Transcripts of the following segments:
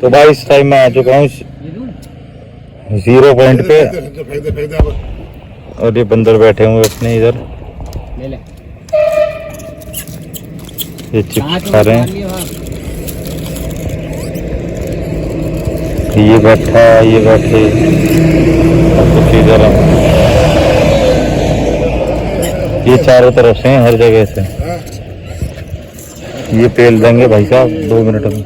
तो भाई इस टाइम मैं आ चुका हूँ 0 पॉइंट पे और ये बंदर बैठे हुए अपने इधर, ये चिप्स खा रहे हैं। ये बैठा, ये बैठे और कुछ इधर, ये चारों तरफ से हर जगह से। ये पेल देंगे भाई साहब 2 मिनट में।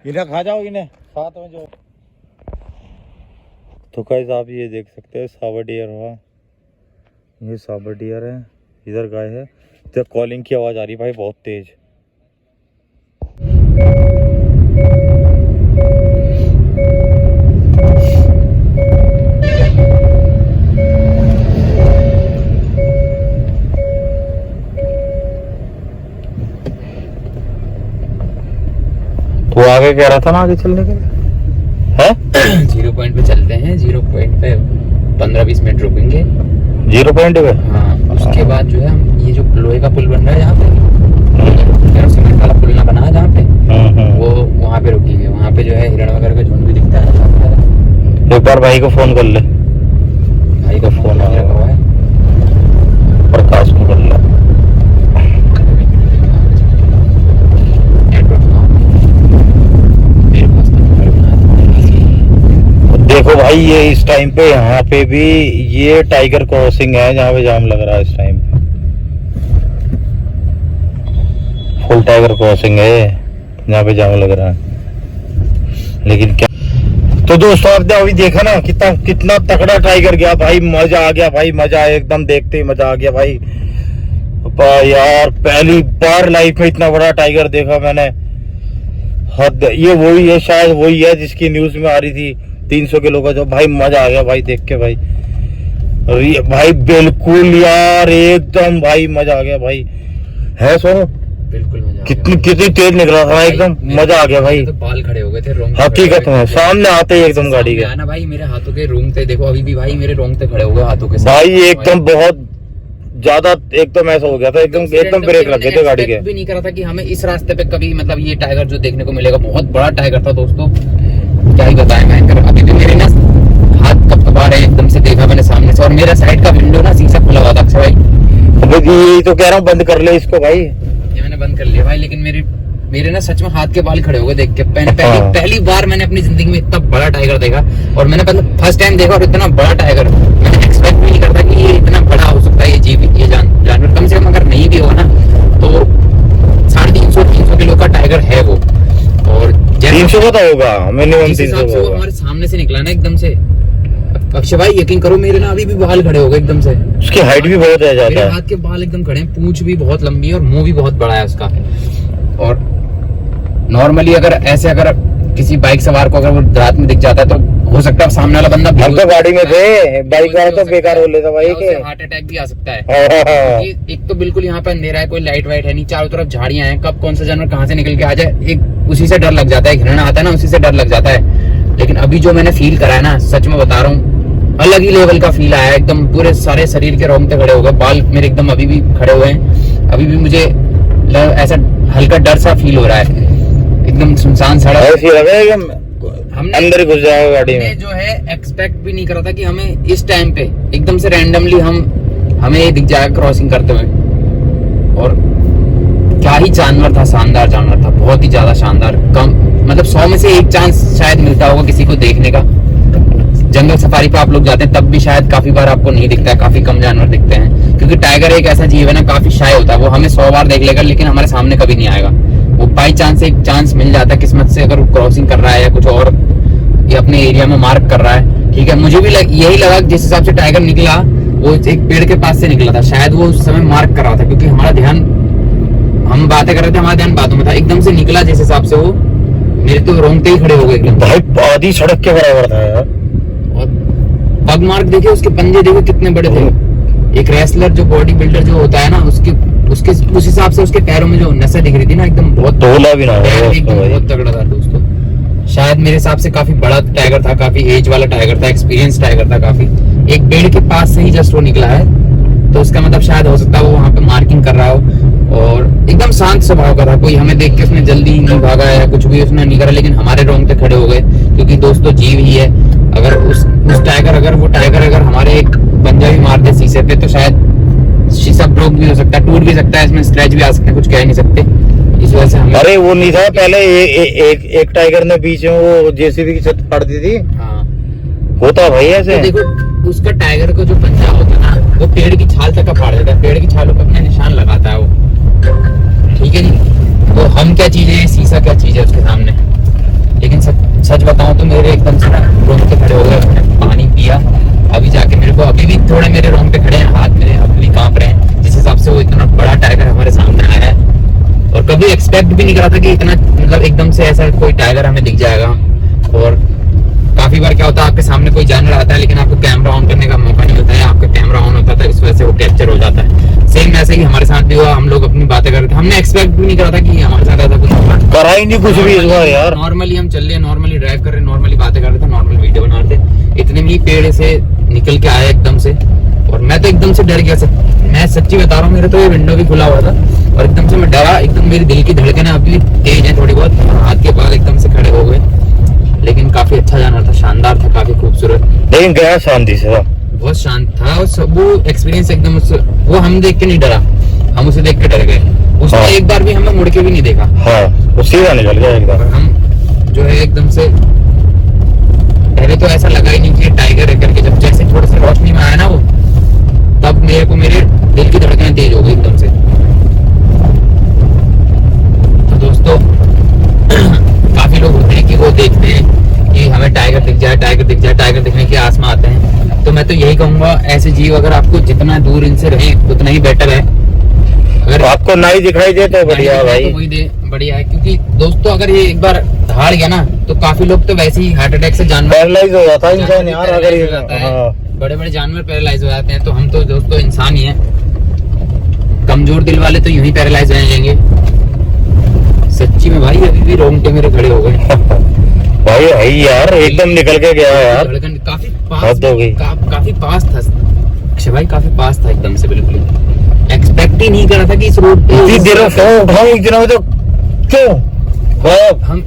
इन्हें खा जाओ, इन्हें साथ में जो। तो गाइस आप ये देख सकते हैं सावर डियर हुआ, ये सावर डियर है, इधर गाय है। इधर कॉलिंग की आवाज आ रही भाई बहुत तेज। वो आगे कह रहा था ना आगे चलने के लिए है। 0 पॉइंट पे चलते हैं, 0 पॉइंट पे 15-20 मिनट रुकेंगे 0 पॉइंट पे। हाँ, उसके बाद जो है हम ये जो लोहे का पुल बन रहा है यहाँ पे, सीमेंट वाला पुल ना बना है जहाँ पे, वो वहाँ पे रुकेंगे। वहाँ पे जो है हिरण वगैरह का झुंड भी दिखता है। एक बार भाई को फोन कर ले, भाई का फोन वगैरह हुआ है, प्रकाश को कर ले। देखो भाई ये इस टाइम पे यहाँ पे भी ये टाइगर क्रॉसिंग है जहाँ पे जाम लग रहा है इस टाइम पे। फुल टाइगर क्रॉसिंग है जहाँ पे जाम लग रहा है। लेकिन क्या तो दोस्तों आपने अभी देखा ना कितना तगड़ा टाइगर गया भाई। मजा आ गया भाई, मजा एकदम देखते ही मजा आ गया भाई। यार पहली बार लाइफ में इतना बड़ा टाइगर देखा मैंने। हद, ये वही है, शायद वही है जिसकी न्यूज में आ रही थी 300 किलो का। जो भाई मजा आ गया भाई देख के भाई। भाई बिल्कुल यार एकदम भाई मजा आ गया भाई। है सोनू बिल्कुल मजा। कितनी तेज निकला था एकदम, मजा आ गया भाई। तो बाल खड़े हो गए थे रोंगटे, हकीकत में सामने आते ही एकदम गाड़ी के ना भाई मेरे हाथों के रोंगटे देखो अभी भी भाई, मेरे रोंगटे खड़े हो गए हाथों के साथ भाई एकदम बहुत ज्यादा एकदम ऐसा हो गया था, एकदम ब्रेक लग गए थे गाड़ी के। भी नहीं करा था कि हमें इस रास्ते पे कभी मतलब ये टाइगर जो देखने को मिलेगा। बहुत बड़ा टाइगर था दोस्तों, क्या ही बताएं मैं। अभी भी मेरे ना हाथ कपकपा रहे एकदम से, देखा मैंने सामने से। और मेरा साइड का विंडो ना शीशा खुला हुआ था अक्षय भाई। यही तो कह रहा हूँ बंद कर ले इसको भाई। ये मैंने बंद कर लिया भाई, लेकिन मेरे ना सच में हाथ के बाल खड़े हो गए देख के। पहली बार मैंने अपनी जिंदगी में इतना बड़ा टाइगर देखा। और मैंने मतलब फर्स्ट टाइम देखा और इतना बड़ा टाइगर मैंने एक्सपेक्ट भी नहीं करता कि ये इतना बड़ा हो सकता है। ये जीव, ये जानवर कम से कम अगर नहीं भी होगा ना तो 350 किलो का टाइगर है वो। और 300 का तो होगा मिनिमम, 300 हमारे सामने से निकला ना एकदम से। अक्षय भाई यकीन करो मेरे ना अभी भी बाल खड़े हो गए एकदम से। उसकी हाइट भी बहुत है, मेरे हाथ के बाल एकदम खड़े हैं, पूंछ भी बहुत लंबी है और मुंह भी बहुत बड़ा है उसका। और नॉर्मली अगर किसी बाइक सवार को अगर वो रात में दिख जाता है तो हो सकता है सामने वाला बंदा, हम तो गाड़ी में थे, बाइक वाला तो बेकार हो लेता भाई के, हार्ट अटैक भी आ सकता है। एक तो बिल्कुल यहाँ पे अंधेरा है, कोई लाइट वाइट है नहीं, चारों तरफ झाड़ियां हैं, कब कौन सा जानवर कहाँ से निकल के आ जाए एक उसी से डर लग जाता है। हिरण आता है ना, उसी से डर लग जाता है। लेकिन अभी जो मैंने फील करा है ना, सच में बता रहा हूँ, अलग ही लेवल का फील आया। एकदम पूरे सारे शरीर के रोंगटे खड़े हो गए, बाल मेरे एकदम अभी भी खड़े हुए हैं। अभी भी मुझे ऐसा हल्का डर सा फील हो रहा है, एकदम सुनसान सड़क। हमने अंदर घुस जाओ गाड़ी में। जो है एक्सपेक्ट भी नहीं करा था कि हमें इस टाइम पे एकदम से रैंडमली हमें ये दिख जाएगा क्रॉसिंग करते हुए। और क्या ही जानवर था, शानदार जानवर था, बहुत ही ज्यादा शानदार। कम मतलब 100 में से 1 चांस शायद मिलता होगा किसी को देखने का। जंगल सफारी पे आप लोग जाते हैं तब भी शायद काफी बार आपको नहीं दिखता है, काफी कम जानवर दिखते हैं। क्योंकि टाइगर एक ऐसा जीव है ना, काफी शाय होता है। वो हमें 100 बार देख लेगा लेकिन हमारे सामने कभी नहीं आएगा। वो बाई चांस एक चांस मिल जाता है किस्मत से, अगर क्रॉसिंग कर रहा है या कुछ और ये अपने एरिया में मार्क कर रहा है। ठीक है, मुझे भी यही लगा जिस हिसाब से टाइगर निकला वो एक पेड़ के पास से निकला था, शायद वो उस समय मार्क कर रहा था। क्योंकि हमारा ध्यान, हम बातें कर रहे थे, हमारा ध्यान बातों में था। एकदम से निकला जिस हिसाब से, वो मेरे तो रोंगटे ही खड़े हो गए एकदम। भाई आधी सड़क के बराबर था यार। और पग मार्क देखे, उसके पंजे देखो कितने बड़े थे। एक रेसलर जो बॉडी बिल्डर जो होता है ना, उसके उसके उस हिसाब से उसके पैरों में जो नसें दिख रही थी ना, एकदम बहुत तोला भी ना हो पैर उसको एकदम भाई। बहुत तगड़ा था दोस्तों। शायद मेरे हिसाब से काफी बड़ा टाइगर था, काफी एज वाला टाइगर था, एक्सपीरियंस टाइगर था काफी। एक पेड़ के पास से ही जस्ट वो निकला है, तो उसका मतलब शायद हो सकता है वो वहां पे मार्किंग कर रहा हो। और एकदम शांत स्वभाव का था, कोई हमें देख के उसने जल्दी नहीं भागा या कुछ भी उसने नहीं करा, लेकिन हमारे रोंगटे खड़े हो गए, क्योंकि दोस्तों जीव ही है। अगर उस टाइगर अगर हमारे एक पंजा भी मार दे शीशे पे, तो शायद शीशा ब्रोक भी हो सकता है, टूट भी सकता है, इसमें स्क्रैच भी आ सकते हैं, कुछ कह नहीं सकते। इस वजह से हम अरे वो नहीं था पहले एक टाइगर ने बीच में वो जेसीबी की छत फाड़ दी थी। हाँ, होता भाई ऐसे। तो देखो उसका टाइगर का जो पंजा होता है ना, वो पेड़ की छाल तक का फाड़ देता है, पेड़ की छालों पर अपने निशान लगाता है वो, ठीक है नहीं। तो हम क्या चीज है, शीशा क्या चीज है उसके सामने। लेकिन सच बताऊं तो मेरे एकदम से ना रोंगटे खड़े हो गए। मैंने पानी पिया, अभी जाके मेरे को अभी भी थोड़े मेरे रोंगटे खड़े हैं, हाथ मेरे अभी भी कांप रहे हैं, जिस हिसाब से वो इतना बड़ा टाइगर हमारे सामने आया है। और कभी एक्सपेक्ट भी नहीं करा था कि इतना, मतलब एकदम से ऐसा कोई टाइगर हमें दिख जाएगा। और काफी बार क्या होता है, आपके सामने कोई जानवर आता है लेकिन आपको कैमरा ऑन करने का मौका नहीं मिलता है, आपका कैमरा ऑन होता था, इस वजह से वो कैप्चर हो जाता है। सेम ऐसे ही हमारे साथ भी हुआ, हम लोग अपनी बातें कर रहे थे, हमने एक्सपेक्ट भी नहीं करा था कि हमारे साथ ऐसा कुछ होगा। करा ही नहीं कुछ भी इस बार यार। नॉर्मली हम चल रहे, नॉर्मली ड्राइव कर रहे, नॉर्मली बातें कर रहे थे, नॉर्मल वीडियो बना रहे थे, इतने में ही पेड़ से निकल के आया एकदम से। और मैं तो एकदम से डर गया, मैं सच्ची बता रहा हूँ, मेरा तो ये विंडो भी खुला हुआ था और एकदम से मैं डरा, एकदम मेरी दिल की धड़कनें अभी भी तेज है थोड़ी बहुत, हाथ के बाल एकदम से खड़े हो गए। लेकिन काफी अच्छा जानवर था, शानदार था, काफी खूबसूरत, लेकिन गया शांति से था। बहुत शांत था। और वो एक्सपीरियंस एकदम वो हम देख के नहीं डरा, हम उसे देख के डर गए। उसने हाँ। एक बार भी हमें मुड़ के भी नहीं देखा। हाँ, वो सीधा निकल गया एकदम। और हम जो है एकदम से, पहले तो ऐसा लगा ही नहीं कि ये टाइगर है करके, जब जैसे थोड़ा सा रोशनी में आया ना वो, तब मेरे को मेरे दिल की धड़कनें तेज हो गई एकदम से। तो दोस्तों काफी लोग होते हैं कि वो देखते हैं कि हमें टाइगर दिख जाए, टाइगर दिख जाए, टाइगर दिखने के आस में आते हैं। तो मैं तो यही कहूंगा, ऐसे जीव अगर आपको जितना दूर इनसे रहे उतना ही बेटर है। अगर आपको नहीं दिखाई दे तो बढ़िया भाई, तो वही दे बढ़िया है, क्योंकि दोस्तों अगर ये एक बार दहाड़ गया ना, तो काफी लोग तो वैसे ही हार्ट अटैक से जानवर पैरालाइज हो जाता है इंसान यार। अगर ये हाँ, बड़े बड़े जानवर पैरालाइज हो जाते हैं, तो हम तो दोस्तों इंसान ही हैं, कमजोर दिल वाले तो यूं ही पैरालाइज हो जाएंगे। सच्ची में भाई अभी भी रोंगटे मेरे खड़े हो गए भाई है यार, एकदम निकल के गया यार। धड़कन काफी हद हो गई। काफी पास था अक्षय भाई, काफी पास था एकदम से, बिल्कुल एक्सपेक्ट ही नहीं करा था कि इस रोड पे इतनी देर में फोन उठाऊं एक दिन में तो क्यों गायब। हम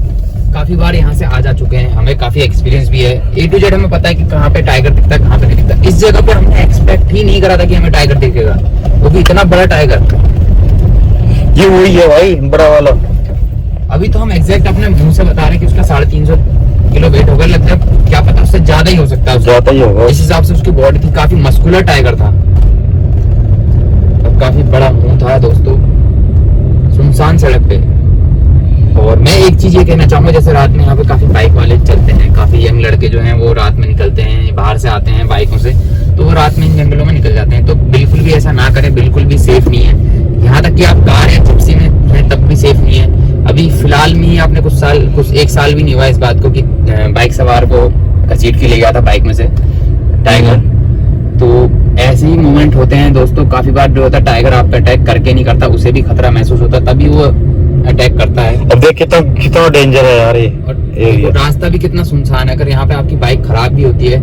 काफी बार यहाँ से आ जा चुके हैं, हमें काफी एक्सपीरियंस भी है, A to Z हमें पता है कि कहाँ पे टाइगर दिखता है, कहाँ पे नहीं दिखता। इस जगह पे हमने एक्सपेक्ट ही नहीं करा था कि हमें टाइगर दिखेगा, वो भी इतना बड़ा टाइगर। ये वही है भाई, बड़ा वाला। अभी तो हम एग्जैक्ट अपने मुंह से बता रहे हैं कि उसका 350 किलो वेट होगा, लगता है क्या पता उससे ज्यादा ही हो सकता है, ज्यादा ही होगा। इस हिसाब से उसकी बॉडी थी, काफी मस्कुलर टाइगर था और काफी बड़ा मुंह था दोस्तों, सुनसान सड़क पे। और मैं एक चीज ये कहना चाहूंगा, जैसे रात में यहाँ पे काफी बाइक वाले चलते हैं, काफी यंग लड़के जो हैं वो रात में निकलते हैं, बाहर से आते हैं बाइकों से, तो वो रात में इन जंगलों में निकल जाते हैं। तो बिल्कुल भी ऐसा ना करें, बिल्कुल भी सेफ नहीं है। यहाँ तक कि आप कार या जिप्सी में हैं तब भी सेफ नहीं है। अभी फिलहाल में ही आपने एक साल भी नहीं हुआ इस बात को कि बाइक सवार को घसीट के ले गया था बाइक में से टाइगर। तो ऐसे ही मोमेंट होते हैं दोस्तों, काफी बार जो होता है टाइगर आप पे अटैक करके नहीं करता, उसे भी खतरा महसूस होता है, तभी वो अटैक करता है। अब देख कितना डेंजर है यार ये एरिया। रास्ता भी कितना सुनसान है, अगर यहाँ पे आपकी बाइक खराब भी होती है,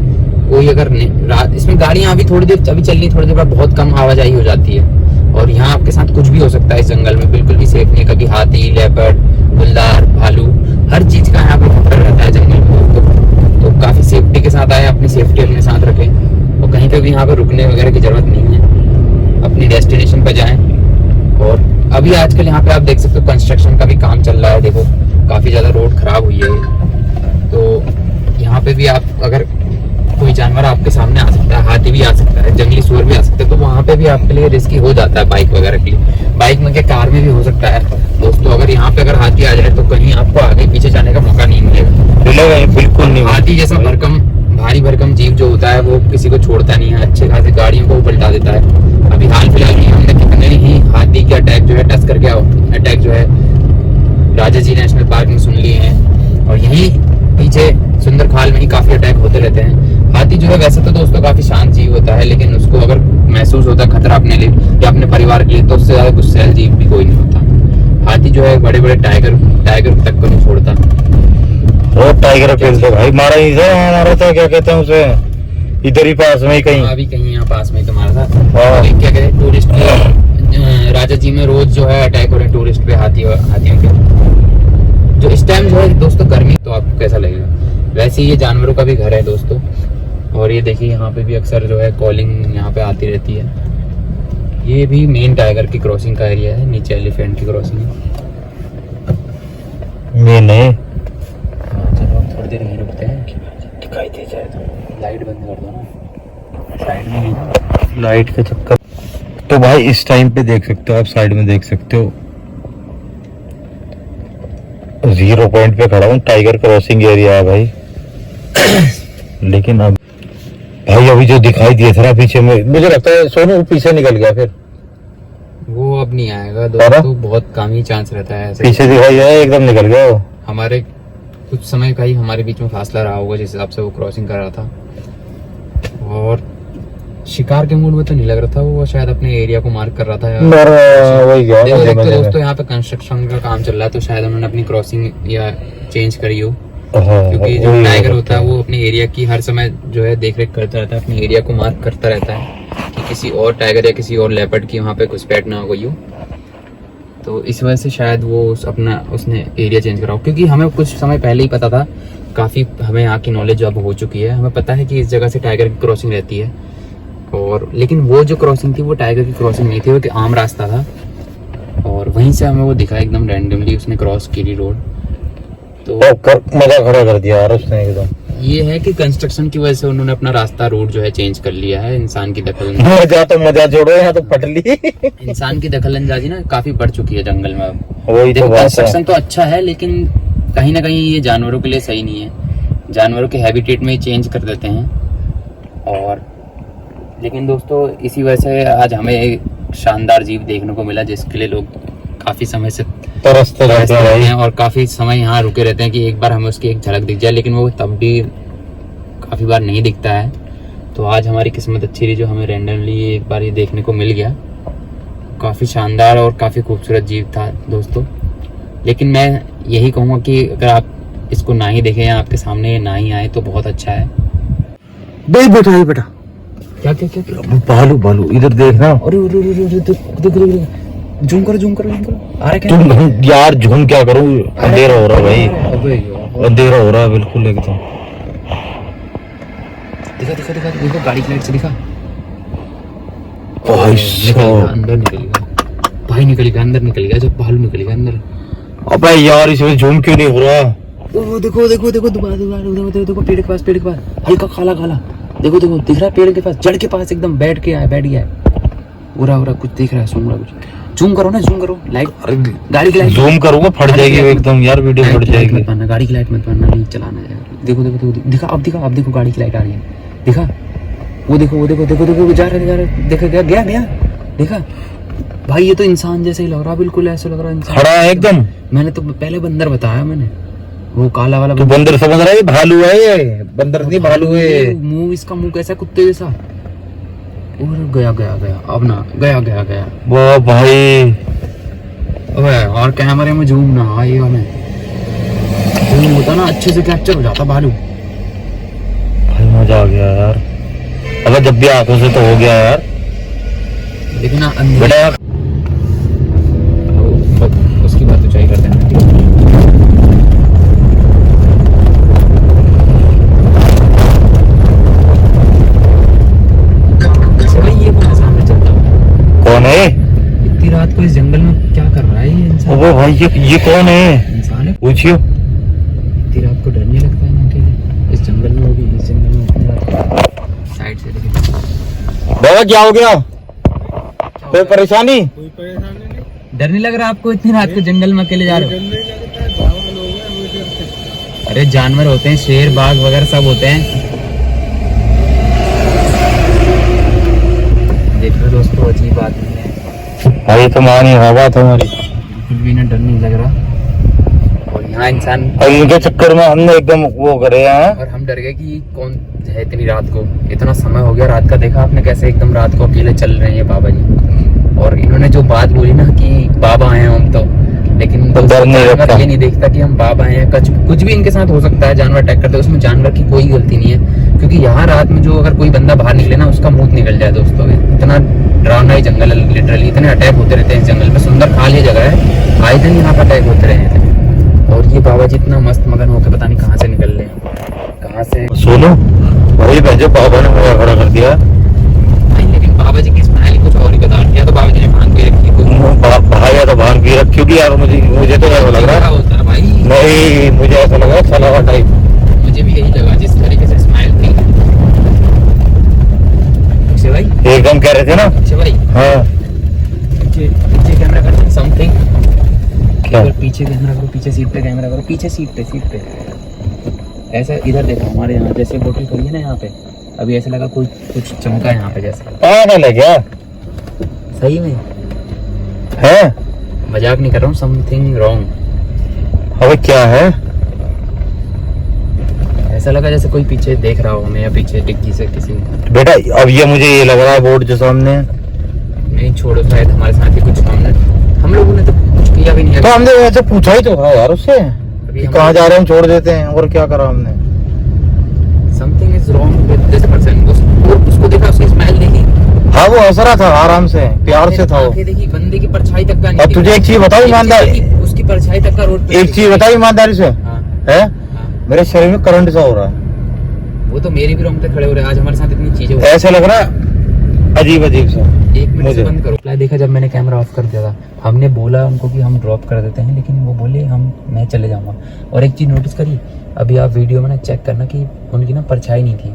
कोई अगर रात इसमें गाड़ियां अभी थोड़ी देर अभी चलनी, थोड़ी देर बाद बहुत कम आवाजाही हो जाती है। और यहाँ आपके साथ कुछ भी हो सकता है, इस जंगल में बिल्कुल भी सेफ नहीं है। कभी हाथी, लेपर्ड, गुलदार, भालू, हर चीज का यहाँ पे खतरा रहता है जंगल में। तो काफी सेफ्टी के साथ आए, अपनी सेफ्टी अपने साथ रखें और कहीं पे भी यहाँ पे रुकने वगैरह की जरूरत नहीं है, अपनी डेस्टिनेशन पर जाएं। और अभी आजकल यहाँ पे आप देख सकते हो कंस्ट्रक्शन का भी काम चल रहा है, देखो काफी ज्यादा रोड खराब हुई है। तो यहाँ पे भी आप अगर कोई जानवर आपके सामने आ सकता है, हाथी भी आ सकता है, जंगली सूअर भी आ सकता है, तो वहाँ पे भी आपके लिए रिस्की हो जाता है बाइक वगैरह के लिए। बाइक में क्या, कार में भी हो सकता है दोस्तों। अगर यहाँ पे अगर हाथी आ जाए तो कहीं आपको आगे पीछे जाने का मौका नहीं मिलेगा, बिल्कुल नहीं। हाथी जैसा भारी भरकम जीव जो होता है वो किसी को छोड़ता नहीं है, अच्छे खासी गाड़ियों को पलटा देता है। अभी हाल फिलहाल में हमने कितने ही हाथी के अटैक जो है टच करके अटैक जो है राजा जी नेशनल पार्क में सुन लिए हैं, और यहीं पीछे सुंदरखाल में ही काफी अटैक होते रहते हैं। हाथी जो है वैसे तो दोस्तों काफी शांत जीव होता है, लेकिन उसको अगर महसूस होता है खतरा अपने लिए या अपने परिवार के लिए तो उससे ज्यादा गुस्सैल जीव भी कोई नहीं होता। हाथी जो है बड़े बड़े टाइगर तक को नहीं छोड़ता। वो टाइगर फील्ड तो भाई मारा ही था, हमारा था क्या कहते हैं उसे, इधर ही पास में ही कहीं, अभी कहीं यहाँ पास में ही तो मारा था। और एक क्या कहते हैं टूरिस्ट के राजा जी में रोज जो है अटैक हो रहे हैं टूरिस्ट पे हाथियों के। जो इस टाइम जो है दोस्तों गर्मी, तो आपको कैसा लगेगा। वैसे ही ये जानवरों का भी घर है दोस्तों। और ये देखिए यहाँ पे भी अक्सर जो है कॉलिंग यहाँ पे आती रहती है। ये भी मेन टाइगर की क्रॉसिंग का एरिया है, नीचे एलिफेंट की क्रॉसिंग है। नहीं चलो थोड़ी देर यहीं रुकते हैं, दिखाई दे जाए तो लाइट बंद कर दो ना, साइड में नहीं। लाइट का चक्कर। तो भाई इस टाइम पे देख सकते हो आप, साइड में देख सकते हो 0 पॉइंट पे खड़ा हूँ, टाइगर क्रॉसिंग एरिया है भाई। लेकिन अब भाई अभी जो दिखाई दिया था ना पीछे में, मुझे लगता है सोनू पीछे निकल गया, फिर वो अब नहीं आएगा दोस्तों, बहुत कम ही चांस रहता है ऐसे। पीछे दिखाई दिया, एकदम निकल गया वो। हमारे कुछ समय का ही हमारे बीच में फासला रहा होगा जिस हिसाब से वो क्रॉसिंग कर रहा था। और शिकार के मूड में तो नहीं लग रहा था वो, शायद अपने एरिया को मार्क कर रहा था। वही गया देखो दोस्तों यहाँ पे कंस्ट्रक्शन का काम चल रहा है, तो शायद उन्होंने अपनी क्रॉसिंग या चेंज करी हो। क्योंकि जो टाइगर होता है वो अपने एरिया की हर समय जो है देख रेख करता रहता है, अपने एरिया को मार्क करता रहता है कि किसी और टाइगर या किसी और लेपर्ड की वहाँ पे घुसपैठ ना हो गई हो। तो इस वजह से शायद वो उसने एरिया चेंज करा हो। क्योंकि हमें कुछ समय पहले ही पता था, काफ़ी हमें यहाँ की नॉलेज अब हो चुकी है, हमें पता है कि इस जगह से टाइगर की क्रॉसिंग रहती है। और लेकिन वो जो क्रॉसिंग थी वो टाइगर की क्रॉसिंग नहीं थी, वो एक आम रास्ता था। और वहीं से हमें वो दिखा एकदम रैंडमली उसने क्रॉस की रोड। तो मजा खड़ा कर दिया यार उसने एकदम। ये है कि कंस्ट्रक्शन की वजह से उन्होंने अपना रास्ता रूट जो है चेंज कर लिया है। इंसान की दखल मजा जोड़ो, यहाँ तो पटली। इंसान की दखल अंदाजी ना काफी बढ़ चुकी है जंगल में अब। वही तो कंस्ट्रक्शन तो अच्छा है, लेकिन कहीं ना कहीं ये जानवरों के लिए सही नहीं है। जानवरों के हैबिटेट में चेंज कर देते हैं। और लेकिन दोस्तों इसी वजह से आज हमें एक शानदार जीव देखने को मिला, जिसके लिए लोग काफी समय से तरसते रहते हैं और काफी समय यहाँ रुके रहते हैं कि एक बार हमें उसकी एक झलक दिख जाए, लेकिन वो तब भी काफी बार नहीं दिखता है। तो आज हमारी किस्मत अच्छी रही जो हमें रैंडमली एक बार ये देखने को मिल गया। काफी शानदार और काफी खूबसूरत जीव था दोस्तों। लेकिन मैं यही कहूँगा कि अगर आप इसको ना ही देखें या आपके सामने ना ही आए तो बहुत अच्छा है। बेटा क्या क्या क्या क्या भालू इधर देखना। अरे जूम करो आ रहा क्या तुम यार झूम क्या करूं, अंधेरा हो रहा है भाई, अबे यार अंधेरा हो रहा है बिल्कुल एकदम। दिखा देखो गाड़ी की लाइट से दिखा। अंदर निकल गया भाई, निकल गया अंदर, निकल गया जब भालू निकल गया अंदर। अबे यार इसमें झूम क्यों नहीं हो रहा। ओ देखो दोबारा पेड़ के पास हल्का काला देखो दिख रहा है पेड़ के पास, जड़ के पास एकदम बैठ गया है। उरा कुछ देख रहा है, सुन रहा है कुछ। जूम करो लाइट, गाड़ी की लाइट जूम करूंगा फट जाएगी एकदम यार, वीडियो फट जाएगी। गाड़ी की लाइट मत मारना, नहीं चलाना यार। देखो दिखा, अब देखो गाड़ी की लाइट आ रही है, दिखा वो देखो जा रहा है, देखा देखा भाई। ये तो इंसान जैसे ही लग रहा, बिल्कुल ऐसा लग रहा इंसान खड़ा है एकदम। मैंने तो पहले बंदर बताया, मैंने वो काला वाला। तो बंदर समझ रहा है, भालू है ये, बंदर नहीं भालू है। मुंह इसका मुंह कैसा कुत्ते जैसा। और गया अब ना गया वाह भाई। अबे और कैमरे में जूम ना आए, हमें जूम होता ना अच्छे से कैप्चर हो जाता भालू। भाई मजा आ गया यार, अगर जब भी आंखों से तो हो गया यार। लेकिन बेटा उसकी बात तो चाहिए करते हैं। कौन है इतनी रात को इस जंगल में क्या कर रहा है ये इंसान? ओ भाई ये कौन है? इंसान है। पूछियो। इतनी रात को डर नहीं लगता है ना कि इस जंगल में होगी, इस जंगल में इतनी रात। साइड से देखिए बाबा क्या हो गया, कोई परेशानी? डर नहीं लग रहा आपको इतनी रात को जंगल में अकेले जा रहे हो? अरे जानवर होते हैं, शेर बाघ वगैरह सब होते हैं। देखो दोस्तों अजीब बात नहीं है भाई तुम्हारी हवा तुम्हारी बिल्कुल भी ना, डर नहीं लग रहा। और यहाँ इंसान और इनके चक्कर में हमने एकदम वो करे हैं। और हम डर गए कि कौन है इतनी रात को, इतना समय हो गया रात का। देखा आपने कैसे एकदम रात को अकेले चल रहे हैं ये बाबा जी। और इन्होंने जो बात बोली ना कि बाबा हैं हम, तो लेकिन तो डर नहीं जानवर लगता। ये नहीं देखता कि हम बाबा हैं। कुछ भी इनके साथ हो सकता है, जानवर अटैक करते हैं, उसमें जानवर की कोई गलती नहीं है। क्योंकि यहाँ रात में जो अगर कोई बंदा बाहर निकले ना, उसका मुंह निकल जाए दोस्तों। इतना डरावना ही जंगल है, लिटरली इतने अटैक होते रहते हैं इस जंगल में। सुंदर खाली जगह है, आए दिन यहाँ पर अटैक होते रहे थे। और ये बाबा जी इतना मस्त मगन होकर पता नहीं कहाँ से निकल रहे हैं, कहाँ से। सोनू वही भैंसे बाबा ने मुझे खड़ा कर दिया। नहीं, लेकिन बाबा जी की स्माइल कुछ और ही बता रही है। तो बाबा जी ने भांग भी रखी भाया तो भांग पी रख, क्योंकि यार मुझे तो ऐसा लग रहा है, होता है भाई। नहीं मुझे ऐसा लग रहा है सलावा टाइप। मुझे भी यही लगा जिस तरीके से स्माइल थी। अक्षय भाई, एकदम कह रहे थे ना। अक्षय भाई, हाँ पीछे कैमरा कर समथिंग। क्या? पीछे कैमरा करो, पीछे सीट पे कैमरा करो, पीछे सीट पे ऐसा इधर देखो। हमारे यहाँ जैसे बोतल खड़ी है ना यहाँ पे, अभी ऐसा लगा कोई कुछ चमका यहाँ पे जैसे। पागल है क्या? सही में है? मजाक नहीं कर रहा हूँ, समथिंग रॉन्ग। अबे क्या है? ऐसा लगा जैसे कोई पीछे देख रहा हो हमें, या पीछे डिग्गी से किसी। बेटा अब ये मुझे ये लग रहा है बोर्ड जो सामने है। नहीं छोड़ो, शायद हमारे साथ ही कुछ हम लोगों ने तो कुछ किया भी नहीं। तो हमने वैसे पूछा ही तो था यार उससे अभी कि कहाँ जा रहे हैं, हम छोड़ देते हैं। और क्या करा हमने? Something is wrong with this person. उसको देखा, उसकी स्माइल देखी। हाँ वो हंस रहा था आराम से, प्यार से था वो। आंखें देखी, बंदे की परछाई तक का नहीं। अब तुझे एक चीज बताओ ईमानदारी, उसकी परछाई तक का रोड पे। एक चीज बताओ ईमानदारी से, हाँ, है हाँ। मेरे शरीर में करंट सा हो रहा है। वो तो मेरे भी रोंगटे खड़े हो रहे हैं। आज हमारे साथ इतनी चीजें हो रही ऐसे लग रहा है अजीब अजीब सा। हैं। एक मिनट से मुझे बंद करो। देखा जब मैंने कैमरा ऑफ कर दिया था, हमने बोला उनको कि हम ड्रॉप कर देते हैं, लेकिन वो बोले मैं चले जाऊंगा। और एक चीज नोटिस करी, अभी आप वीडियो में ना चेक करना कि उनकी ना परछाई नहीं थी।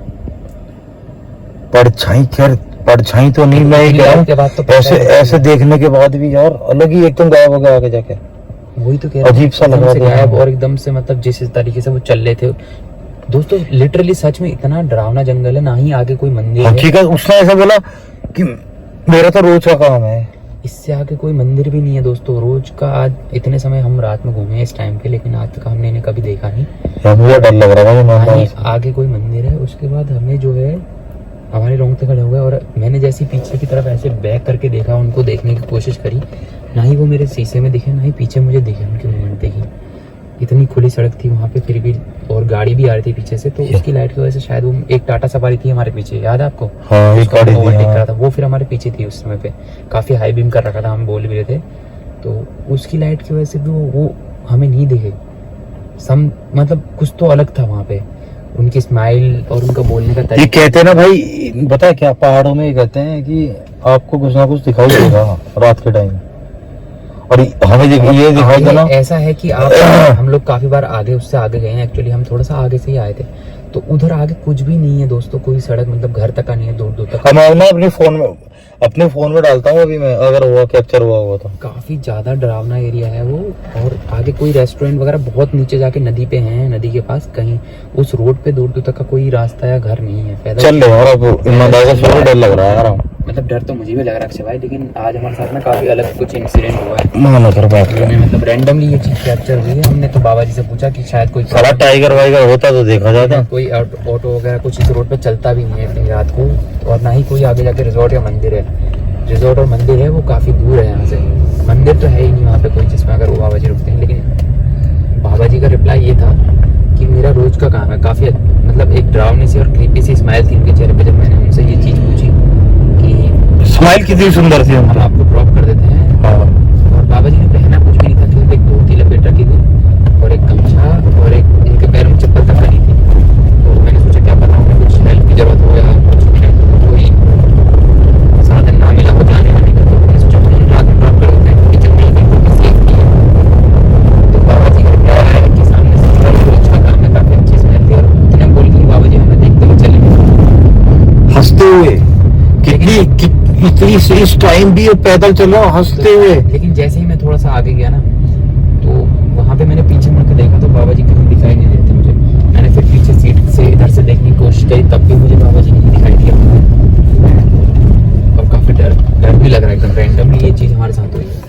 परछाई? खैर परछाई तो नहीं, मैं कह रहा के बाद तो हूँ ऐसे ऐसे देखने के बाद भी यार अलग ही एकदम गायब हो गया आगे जाके। वही तो कह रहा हूँ, अजीब सा लग एकदम से रहा था। गायब। और एकदम से मतलब जिस तरीके से वो चल रहे थे दोस्तों, लिटरली सच में इतना डरावना जंगल है। ना ही आगे कोई मंदिर है। हकीकत उसने ऐसा बोला कि मेरा तो रोज का काम है। इससे आगे कोई मंदिर भी नहीं है दोस्तों। रोज का आज इतने समय हम रात में घूमे इस टाइम पे, लेकिन आज तक हमने इन्हें कभी देखा नहीं। यार मुझे डर लग रहा है ना ही मैं आगे कोई मंदिर है। उसके बाद हमें जो है हमारे रोंगटे खड़े हो गए। और मैंने जैसे पीछे की तरफ ऐसे बैक करके देखा, उनको देखने की कोशिश करी, ना ही वो मेरे शीशे में दिखे, ना ही पीछे मुझे दिखे उनकी मूवमेंट देखी। इतनी खुली सड़क थी वहाँ पे, फिर भी और गाड़ी भी आ रही थी पीछे से। तो उसकी लाइट की वजह से शायद वो एक टाटा सफारी थी हमारे पीछे, याद है आपको? हाँ, एक गाड़ी थी, ओवरटेक हाँ। करा था वो, फिर हमारे पीछे थी उस समय पे। काफी हाई बीम कर रखा था, हम बोल भी रहे थे। तो उसकी लाइट की वजह से भी वो हमें नहीं दिखे। मतलब कुछ तो अलग था वहाँ पे, उनकी स्माइल और उनका बोलने का ये तरीका। कहते हैं ना भाई, पता है क्या पहाड़ों में ये कहते हैं कि आपको कुछ ना कुछ दिखाई देगा रात के टाइम। और हमें ये दिखाई देना ऐसा है कि आप हम लोग काफी बार आगे उससे आगे गए हैं। एक्चुअली हम थोड़ा सा आगे से ही आए थे, तो उधर आगे कुछ भी नहीं है दोस्तों। कोई सड़क मतलब घर तक का नहीं है, दूर दूर तक। मैं ना अपने फोन में डालता हूँ अभी मैं, अगर हुआ कैप्चर हुआ तो। काफी ज्यादा डरावना एरिया है वो। और आगे कोई रेस्टोरेंट वगैरह बहुत नीचे जाके नदी पे है, नदी के पास कहीं उस रोड पे दूर दूर तक का कोई रास्ता या घर नहीं है। पैदल चल रहे यार, अब ईमानदारी से डर लग रहा है यार। मतलब डर तो मुझे भी लग रहा है अक्षय भाई, लेकिन आज हमारे साथ ना काफी अलग कुछ इंसिडेंट हुआ है। माना कर बात हमें मतलब रैंडमली ये चीज कैप्चर हुई है। हमने तो बाबा जी से पूछा कि शायद कोई सारा टाइगर वाइगर होता तो देखा जाता। कोई ऑटो वगैरह कुछ इस रोड पे चलता भी नहीं है इतनी रात को। और ना ही कोई आगे जाके रिजॉर्ट या मंदिर है। रिजॉर्ट और मंदिर है वो काफी दूर है यहाँ से। मंदिर तो है ही नहीं वहाँ पे कोई जिसमें अगर वो बाबा जी रुकते हैं। लेकिन बाबा जी का रिप्लाई ये था कि मेरा रोज का काम है। काफी मतलब एक डरावनी सी और क्रीपी सी स्माइल थी उनके चेहरे पे जब मैंने उनसे ये चीज पूछी कि स्माइल कितनी सुंदर थी। हम आपको ड्रॉप कर देते हैं। हाँ। और बाबा जी ने पहना कुछ भी नहीं था, सिर्फ एक धोती लपेट रखी थी और एक गमछा, और एक उनके पैर में चप्पल तक नहीं थी। तो मैंने सोचा क्या पता उन्हें कुछ हेल्प की जरूरत हो या कुछ कोई साधन ना मिला हो जाने वाने का। तो मैंने सोचा हम रात में ड्रॉप कर देते हैं क्योंकि जंगल में कोई सेफ नहीं है। तो बाबा जी का क्या है कि सामने से कोई अच्छा काम है, काफी अच्छी स्मेल थी। और उन्होंने बोली कि बाबा जी हमें देखते हुए चलेंगे हंसते हुए। कितनी इस टाइम भी ये पैदल चलो हंसते हुए। लेकिन जैसे ही मैं थोड़ा सा आगे गया ना, तो वहाँ पे मैंने पीछे मुड़ के देखा तो बाबा जी कहीं दिखाई नहीं देते मुझे। मैंने फिर पीछे सीट से इधर से देखने की कोशिश करी, तब भी मुझे बाबा जी नहीं दिखाई दिया। और काफी डर भी लग रहा है एकदम रैंडमली ये चीज हमारे साथ हुई है।